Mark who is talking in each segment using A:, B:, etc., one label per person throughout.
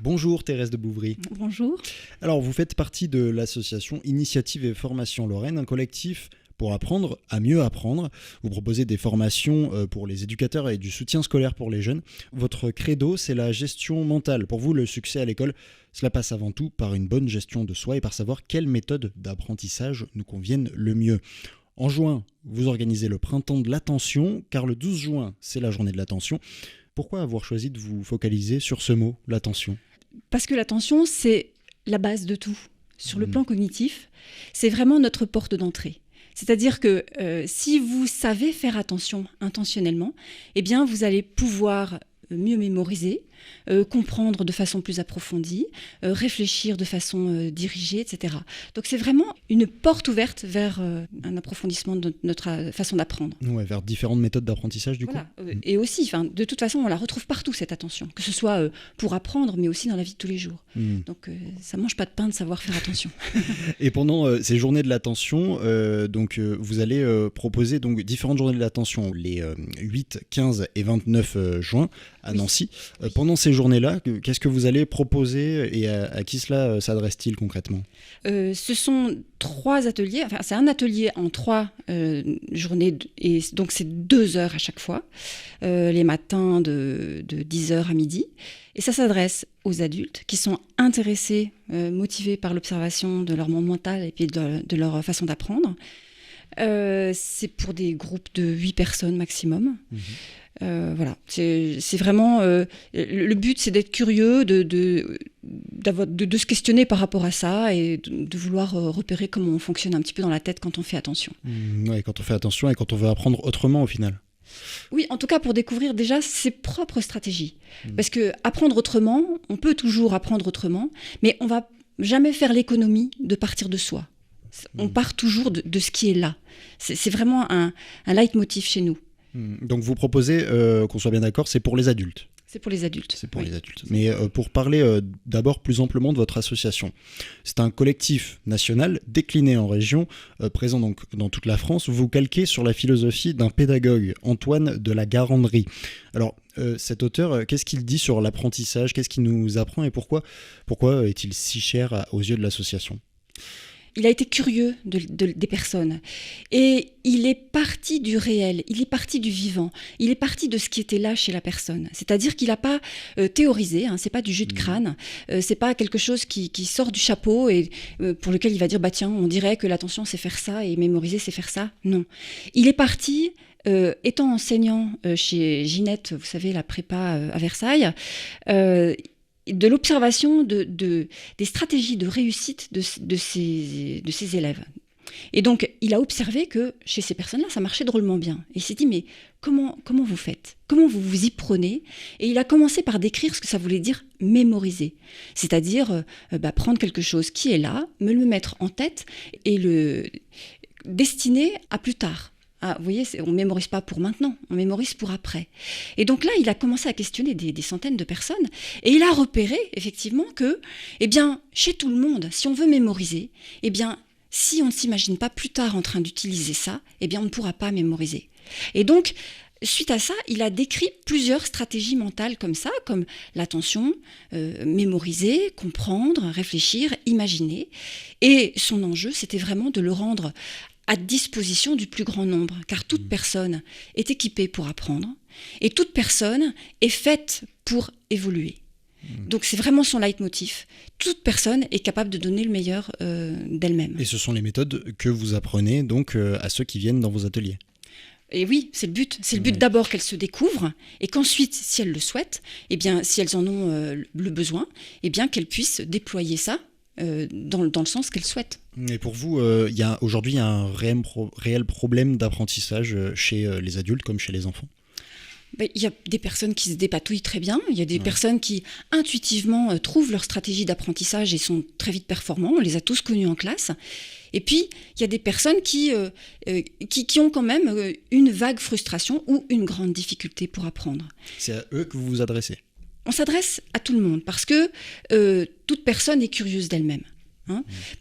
A: Bonjour Thérèse de Bouvry.
B: Bonjour.
A: Alors vous faites partie de l'association Initiative et Formation Lorraine, un collectif pour apprendre à mieux apprendre. Vous proposez des formations pour les éducateurs et du soutien scolaire pour les jeunes. Votre credo, c'est la gestion mentale. Pour vous, le succès à l'école, cela passe avant tout par une bonne gestion de soi et par savoir quelles méthodes d'apprentissage nous conviennent le mieux. En juin, vous organisez le printemps de l'attention, car le 12 juin, c'est la journée de l'attention. Pourquoi avoir choisi de vous focaliser sur ce mot, l'attention ?
B: Parce que l'attention, c'est la base de tout. Sur le plan cognitif, c'est vraiment notre porte d'entrée. C'est-à-dire que si vous savez faire attention intentionnellement, eh bien vous allez pouvoir mieux mémoriser, comprendre de façon plus approfondie, réfléchir de façon dirigée, etc. Donc c'est vraiment une porte ouverte vers un approfondissement de notre façon d'apprendre.
A: Ouais, vers différentes méthodes d'apprentissage coup.
B: Et aussi, de toute façon, on la retrouve partout cette attention, que ce soit pour apprendre, mais aussi dans la vie de tous les jours. Donc ça mange pas de pain de savoir faire attention.
A: Et pendant ces journées de l'attention, vous allez proposer donc différentes journées de l'attention, les 8, 15 et 29 juin à Nancy. Pendant ces journées-là, qu'est-ce que vous allez proposer et à qui cela s'adresse-t-il concrètement ?
B: Ce sont 3 ateliers, c'est un atelier en 3 journées, et donc c'est 2 heures à chaque fois, les matins de 10h à midi. Et ça s'adresse aux adultes qui sont intéressés, motivés par l'observation de leur monde mental et puis de leur façon d'apprendre. C'est pour des groupes de 8 personnes maximum. Voilà, c'est vraiment le but, c'est d'être curieux, de se questionner par rapport à ça et de vouloir repérer comment on fonctionne un petit peu dans la tête quand on fait attention.
A: Ouais, quand on fait attention et quand on veut apprendre autrement au final.
B: Oui, en tout cas pour découvrir déjà ses propres stratégies. Parce que apprendre autrement, on peut toujours apprendre autrement, mais on va jamais faire l'économie de partir de soi. On part toujours de ce qui est là. C'est vraiment un leitmotiv chez nous.
A: Donc vous proposez, qu'on soit bien d'accord, c'est pour les adultes.
B: C'est pour les adultes.
A: C'est pour les adultes. Mais pour parler d'abord plus amplement de votre association, c'est un collectif national décliné en région, présent donc dans toute la France. Vous calquez sur la philosophie d'un pédagogue, Antoine de la Garandrie. Alors, cet auteur, qu'est-ce qu'il dit sur l'apprentissage ? Qu'est-ce qu'il nous apprend et pourquoi est-il si cher aux yeux de l'association ?
B: Il a été curieux des personnes et il est parti du réel, il est parti du vivant, il est parti de ce qui était là chez la personne. C'est-à-dire qu'il n'a pas théorisé, c'est pas du jus de crâne, c'est pas quelque chose qui sort du chapeau et pour lequel il va dire tiens, on dirait que l'attention c'est faire ça et mémoriser c'est faire ça. Non, il est parti. Étant enseignant chez Ginette, vous savez, la prépa à Versailles, de l'observation des stratégies de réussite de ses élèves. Et donc, il a observé que chez ces personnes-là, ça marchait drôlement bien. Et il s'est dit, mais comment vous faites ? Comment vous vous y prenez ? Et il a commencé par décrire ce que ça voulait dire mémoriser. C'est-à-dire prendre quelque chose qui est là, me le mettre en tête et le destiner à plus tard. Vous voyez, on ne mémorise pas pour maintenant, on mémorise pour après. Et donc là, il a commencé à questionner des centaines de personnes et il a repéré effectivement que, chez tout le monde, si on veut mémoriser, si on ne s'imagine pas plus tard en train d'utiliser ça, on ne pourra pas mémoriser. Et donc, suite à ça, il a décrit plusieurs stratégies mentales comme ça, comme l'attention, mémoriser, comprendre, réfléchir, imaginer. Et son enjeu, c'était vraiment de le rendre à disposition du plus grand nombre, car toute personne est équipée pour apprendre et toute personne est faite pour évoluer. Donc c'est vraiment son leitmotiv. Toute personne est capable de donner le meilleur d'elle-même.
A: Et ce sont les méthodes que vous apprenez donc à ceux qui viennent dans vos ateliers.
B: Et oui, c'est le but. C'est le but d'abord qu'elles se découvrent et qu'ensuite, si elles le souhaitent, si elles en ont le besoin, qu'elles puissent déployer ça dans le sens qu'elles souhaitent.
A: Et pour vous, aujourd'hui, il y a un réel problème d'apprentissage chez les adultes comme chez les enfants ?
B: Il y a des personnes qui se dépatouillent très bien, il y a des personnes qui intuitivement trouvent leur stratégie d'apprentissage et sont très vite performants, on les a tous connus en classe. Et puis, il y a des personnes qui ont quand même une vague frustration ou une grande difficulté pour apprendre.
A: C'est à eux que vous vous adressez ?
B: On s'adresse à tout le monde parce que toute personne est curieuse d'elle-même.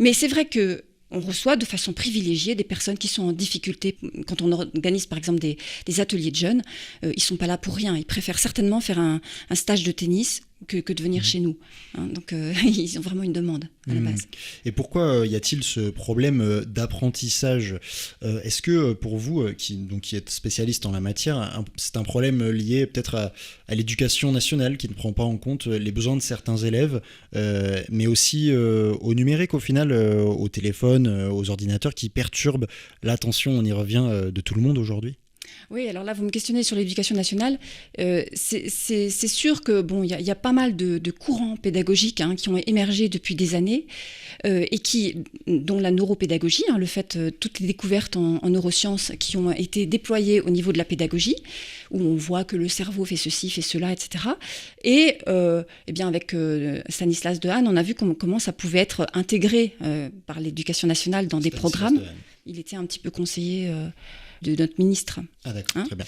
B: Mais c'est vrai que on reçoit de façon privilégiée des personnes qui sont en difficulté. Quand on organise par exemple des ateliers de jeunes, ils ne sont pas là pour rien. Ils préfèrent certainement faire un stage de tennis que de venir chez nous. Donc, ils ont vraiment une demande à la base.
A: Et pourquoi y a-t-il ce problème d'apprentissage ? Est-ce que pour vous, qui êtes spécialiste en la matière, c'est un problème lié peut-être à l'éducation nationale qui ne prend pas en compte les besoins de certains élèves, mais aussi au numérique au final, au téléphone, aux ordinateurs qui perturbent l'attention, on y revient, de tout le monde aujourd'hui ?
B: Oui, alors là, vous me questionnez sur l'éducation nationale. C'est sûr que il y a pas mal de courants pédagogiques qui ont émergé depuis des années et dont la neuropédagogie, le fait toutes les découvertes en neurosciences qui ont été déployées au niveau de la pédagogie, où on voit que le cerveau fait ceci, fait cela, etc. Et bien avec Stanislas Dehaene, on a vu comment ça pouvait être intégré par l'éducation nationale dans des programmes. Il était un petit peu conseiller de notre ministre.
A: Ah d'accord, très bien.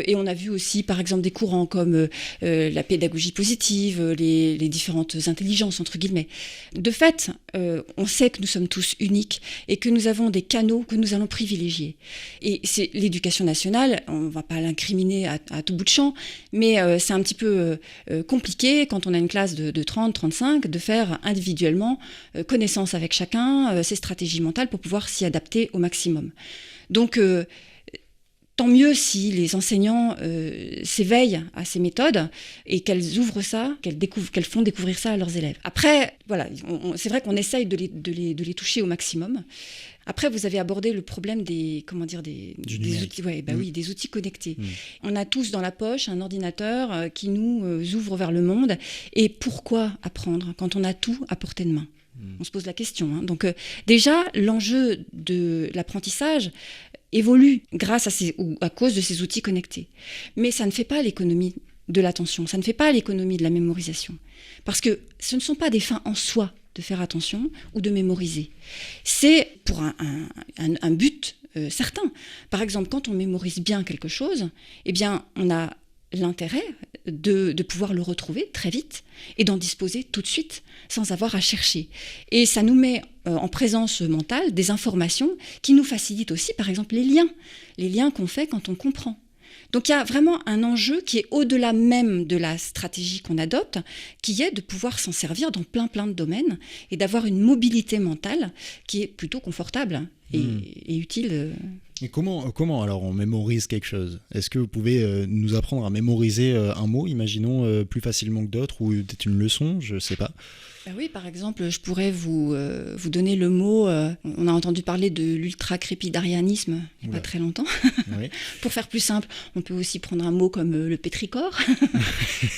B: Et on a vu aussi, par exemple, des courants comme la pédagogie positive, les différentes intelligences, entre guillemets. De fait, on sait que nous sommes tous uniques et que nous avons des canaux que nous allons privilégier. Et c'est l'éducation nationale, on ne va pas l'incriminer à tout bout de champ, mais c'est un petit peu compliqué quand on a une classe de 30, 35, de faire individuellement connaissance avec chacun, ses stratégies mentales pour pouvoir s'y adapter au maximum. Donc, tant mieux si les enseignants s'éveillent à ces méthodes et qu'elles ouvrent ça, qu'elles font découvrir ça à leurs élèves. Après, voilà, c'est vrai qu'on essaye de les toucher au maximum. Après, vous avez abordé le problème des outils, des outils connectés. On a tous dans la poche un ordinateur qui nous ouvre vers le monde. Et pourquoi apprendre quand on a tout à portée de main ? On se pose la question. Donc déjà, l'enjeu de l'apprentissage évolue grâce à cause de ces outils connectés. Mais ça ne fait pas l'économie de l'attention, ça ne fait pas l'économie de la mémorisation. Parce que ce ne sont pas des fins en soi de faire attention ou de mémoriser. C'est pour un but certain. Par exemple, quand on mémorise bien quelque chose, eh bien, on a l'intérêt de pouvoir le retrouver très vite et d'en disposer tout de suite sans avoir à chercher. Et ça nous met en présence mentale des informations qui nous facilitent aussi, par exemple, les liens qu'on fait quand on comprend. Donc il y a vraiment un enjeu qui est au-delà même de la stratégie qu'on adopte, qui est de pouvoir s'en servir dans plein de domaines et d'avoir une mobilité mentale qui est plutôt confortable et utile.
A: Et comment alors on mémorise quelque chose ? Est-ce que vous pouvez nous apprendre à mémoriser un mot, imaginons, plus facilement que d'autres, ou peut-être une leçon, je ne sais pas.
B: Oui, par exemple, je pourrais vous donner le mot, on a entendu parler de l'ultracrépidarianisme il n'y a pas très longtemps. Oui. Pour faire plus simple, on peut aussi prendre un mot comme le pétrichor.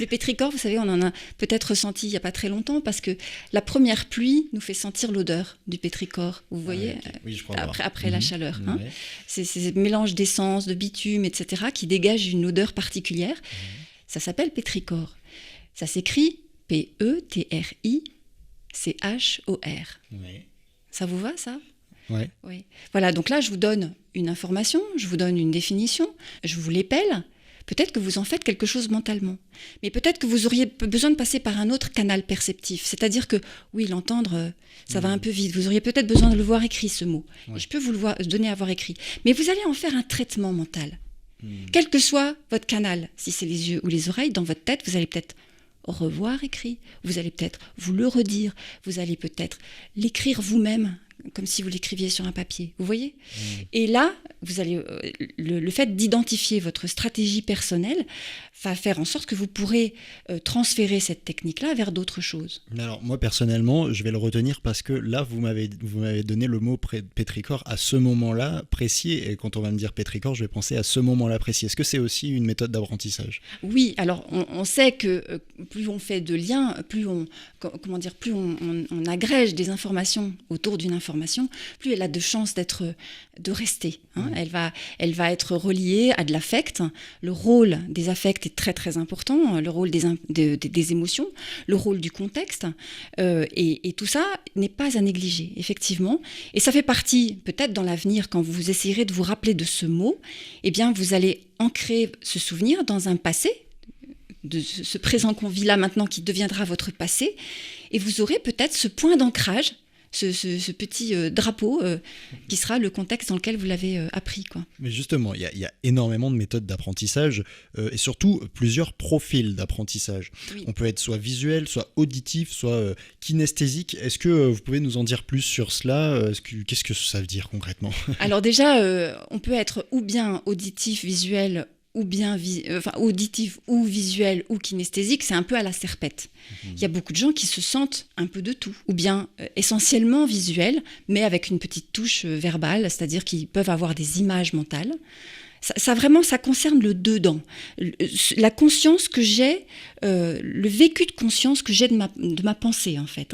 B: Le pétrichor, vous savez, on en a peut-être ressenti il n'y a pas très longtemps parce que la première pluie nous fait sentir l'odeur du pétrichor. Vous voyez,
A: oui, je crois
B: après la chaleur. C'est ces mélanges d'essence, de bitume, etc. qui dégagent une odeur particulière. Ça s'appelle pétrichor. Ça s'écrit P-E-T-R-I-C-H-O-R. Oui. Ça vous va, ça ? Oui. Voilà, donc là, je vous donne une information, je vous donne une définition, je vous l'épelle. Peut-être que vous en faites quelque chose mentalement. Mais peut-être que vous auriez besoin de passer par un autre canal perceptif. C'est-à-dire que, oui, l'entendre, ça va un peu vite. Vous auriez peut-être besoin de le voir écrit, ce mot. Et je peux vous le donner à voir écrit. Mais vous allez en faire un traitement mental. Quel que soit votre canal, si c'est les yeux ou les oreilles, dans votre tête, vous allez peut-être revoir écrit. Vous allez peut-être vous le redire. Vous allez peut-être l'écrire vous-même, comme si vous l'écriviez sur un papier. Vous voyez ? Et là, vous allez, le fait d'identifier votre stratégie personnelle va faire en sorte que vous pourrez transférer cette technique-là vers d'autres choses.
A: Alors moi personnellement, je vais le retenir parce que là, vous m'avez donné le mot pétrichor à ce moment-là précis, et quand on va me dire pétrichor, je vais penser à ce moment-là précis. Est-ce que c'est aussi une méthode d'apprentissage ?
B: Oui, alors on sait que plus on fait de liens, plus on agrège des informations autour d'une information, plus elle a de chances de rester. Elle va être reliée à de l'affect. Le rôle des affects est très très important, le rôle des émotions, le rôle du contexte, et tout ça n'est pas à négliger, effectivement. Et ça fait partie, peut-être dans l'avenir, quand vous essayerez de vous rappeler de ce mot, eh bien vous allez ancrer ce souvenir dans un passé, de ce présent qu'on vit là maintenant qui deviendra votre passé, et vous aurez peut-être ce point d'ancrage ce petit drapeau qui sera le contexte dans lequel vous l'avez appris, quoi.
A: Mais justement, il y a énormément de méthodes d'apprentissage et surtout plusieurs profils d'apprentissage.
B: Oui.
A: On peut être soit visuel, soit auditif, soit kinesthésique. Est-ce que vous pouvez nous en dire plus sur cela ? Qu'est-ce que ça veut dire concrètement ?
B: Alors déjà, on peut être ou bien auditif, visuel, ou bien auditif ou visuel ou kinesthésique, c'est un peu à la serpette. Il y a beaucoup de gens qui se sentent un peu de tout, ou bien essentiellement visuel, mais avec une petite touche verbale, c'est-à-dire qu'ils peuvent avoir des images mentales. Ça concerne le dedans, la conscience que j'ai, le vécu de conscience que j'ai de ma pensée, en fait.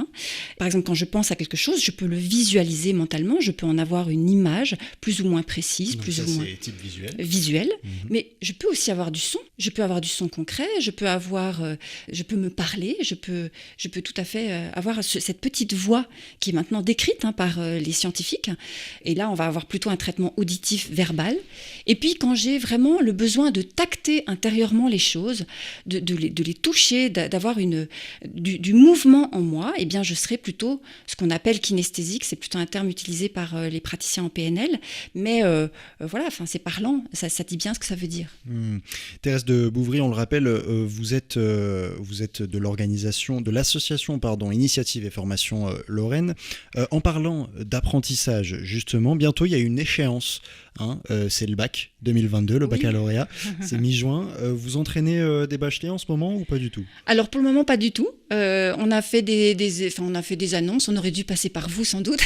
B: Par exemple, quand je pense à quelque chose, je peux le visualiser mentalement, je peux en avoir une image plus ou moins précise,
A: Donc
B: plus
A: ça,
B: ou moins
A: c'est type
B: visuel. Mais je peux aussi avoir du son, je peux avoir du son concret, je peux me parler, je peux tout à fait avoir cette petite voix qui est maintenant décrite par les scientifiques. Et là, on va avoir plutôt un traitement auditif verbal. Et puis, quand j'ai vraiment le besoin de tacter intérieurement les choses, de les toucher, d'avoir du mouvement en moi, eh bien, je serai plutôt ce qu'on appelle kinesthésique. C'est plutôt un terme utilisé par les praticiens en PNL. Mais voilà, c'est parlant, ça dit bien ce que ça veut dire.
A: Thérèse de Bouvry, on le rappelle, vous êtes de l'association Initiative et Formation Lorraine. En parlant d'apprentissage, justement, bientôt il y a une échéance. C'est le bac 2022, le baccalauréat, c'est mi-juin. Vous entraînez des bacheliers en ce moment ou pas du tout ?
B: Alors pour le moment pas du tout. On a fait des annonces, on aurait dû passer par vous sans doute.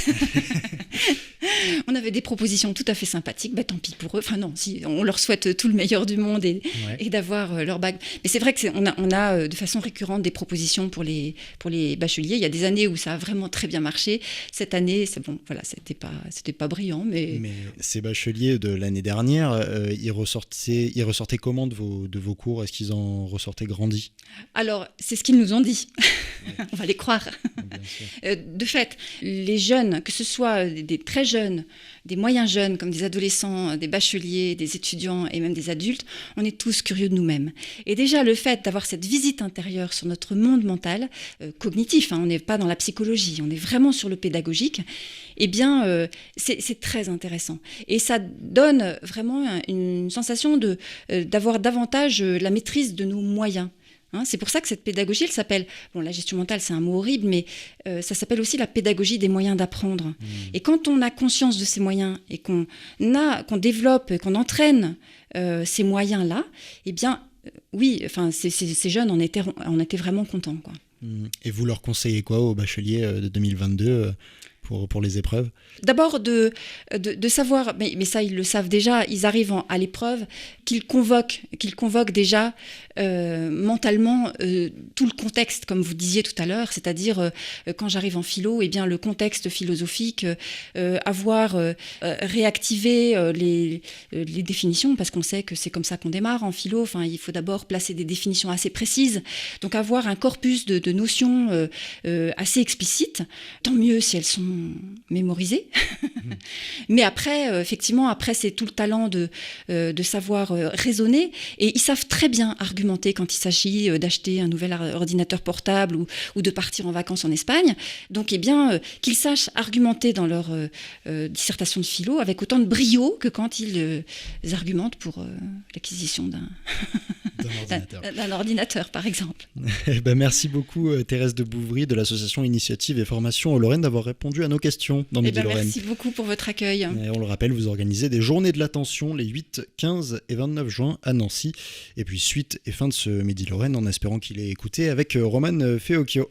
B: On avait des propositions tout à fait sympathiques, tant pis pour eux. Enfin non, si, on leur souhaite tout le meilleur du monde et d'avoir leur bac. Mais c'est vrai qu'on a de façon récurrente des propositions pour les bacheliers. Il y a des années où ça a vraiment très bien marché. Cette année, c'était pas brillant, mais
A: ces bacheliers de l'année dernière, ils ressortaient comment de vos cours ? Est-ce qu'ils en ressortaient grandis ?
B: Alors, c'est ce qu'ils nous ont dit. On va les croire. De fait, les jeunes, que ce soit des très jeunes, des moyens jeunes, comme des adolescents, des bacheliers, des étudiants et même des adultes, on est tous curieux de nous-mêmes. Et déjà, le fait d'avoir cette visite intérieure sur notre monde mental, cognitif, on n'est pas dans la psychologie, on est vraiment sur le pédagogique, eh bien, c'est très intéressant. Et ça donne vraiment une sensation d'avoir davantage la maîtrise de nos moyens. C'est pour ça que cette pédagogie, elle s'appelle, la gestion mentale c'est un mot horrible, mais ça s'appelle aussi la pédagogie des moyens d'apprendre. Et quand on a conscience de ces moyens et qu'on développe, qu'on entraîne ces moyens-là, eh bien oui, ces jeunes en étaient vraiment contents, quoi.
A: Et vous leur conseillez quoi aux bacheliers de 2022 pour les épreuves ?
B: D'abord de savoir, mais ça ils le savent déjà, ils arrivent à l'épreuve, qu'ils convoquent déjà mentalement tout le contexte, comme vous disiez tout à l'heure, c'est-à-dire quand j'arrive en philo, eh bien le contexte philosophique, avoir réactivé les définitions, parce qu'on sait que c'est comme ça qu'on démarre en philo, il faut d'abord placer des définitions assez précises, donc avoir un corpus de notions assez explicites, tant mieux si elles sont mémorisées. Mais après, effectivement, c'est tout le talent de savoir raisonner, et ils savent très bien argumenter quand il s'agit d'acheter un nouvel ordinateur portable ou de partir en vacances en Espagne. Donc, qu'ils sachent argumenter dans leur dissertation de philo avec autant de brio que quand ils argumentent pour l'acquisition d'un ordinateur, par exemple.
A: Merci beaucoup Thérèse de Bouvry de l'association Initiative et Formation Lorraine d'avoir répondu à nos questions dans Midi Lorraine.
B: Merci beaucoup pour votre accueil.
A: Et on le rappelle, vous organisez des journées de l'attention les 8, 15 et 29 juin à Nancy. Et puis suite et fin de ce Midi Lorraine en espérant qu'il ait écouté avec Roman Feocchio.